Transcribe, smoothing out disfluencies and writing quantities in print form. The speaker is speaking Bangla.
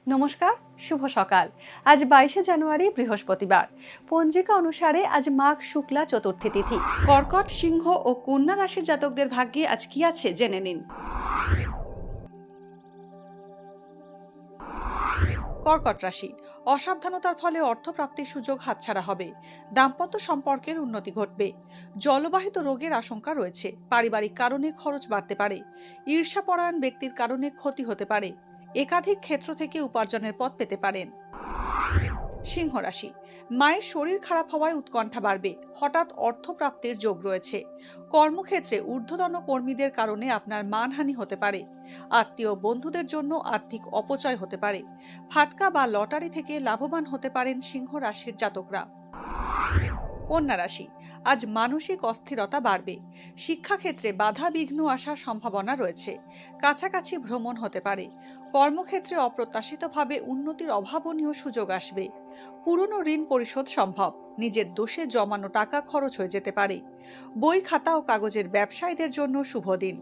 নমস্কার, শুভ সকাল। আজ 22শে জানুয়ারি বৃহস্পতিবার। পঞ্জিকা অনুসারে আজ মাঘ শুক্লা চতুর্থী তিথি। কর্কট, সিংহ ও কন্যা রাশির জাতকদের ভাগ্যে আজ কি আছে জেনে নিন। কর্কট রাশি, অসাবধানতার ফলে অর্থপ্রাপ্তির সুযোগ হাতছাড়া হবে। দাম্পত্য সম্পর্কের উন্নতি ঘটবে। জলবাহিত রোগের আশঙ্কা রয়েছে। পারিবারিক কারণে খরচ বাড়তে পারে। ঈর্ষাপরায়ণ ব্যক্তির কারণে ক্ষতি হতে পারে। একাধিক ক্ষেত্র থেকে উপার্জনের পথ পেতে পারেন। সিংহ রাশি, মায়ের শরীর খারাপ হওয়ায় উৎকণ্ঠা বাড়বে। হঠাৎ অর্থপ্রাপ্তির যোগ রয়েছে। কর্মক্ষেত্রে ঊর্ধ্বতন কর্মীদের কারণে আপনার মানহানি হতে পারে। আত্মীয় বন্ধুদের জন্য আর্থিক অপচয় হতে পারে। ফাটকা বা লটারি থেকে লাভবান হতে পারেন সিংহ রাশির জাতকরা। কন্যা রাশি, আজ মানসিক অস্থিরতা বাড়বে। শিক্ষাক্ষেত্রে বাধা বিঘ্ন আসার সম্ভাবনা রয়েছে। কাছাকাছি ভ্রমণ হতে পারে। কর্মক্ষেত্রে অপ্রত্যাশিতভাবে উন্নতির অভাবনীয় সুযোগ আসবে। পুরনো ঋণ পরিশোধ সম্ভব। নিজের দোষে জমানো টাকা খরচ হয়ে যেতে পারে। বই খাতা ও কাগজের ব্যবসায়ীদের জন্য শুভ দিন।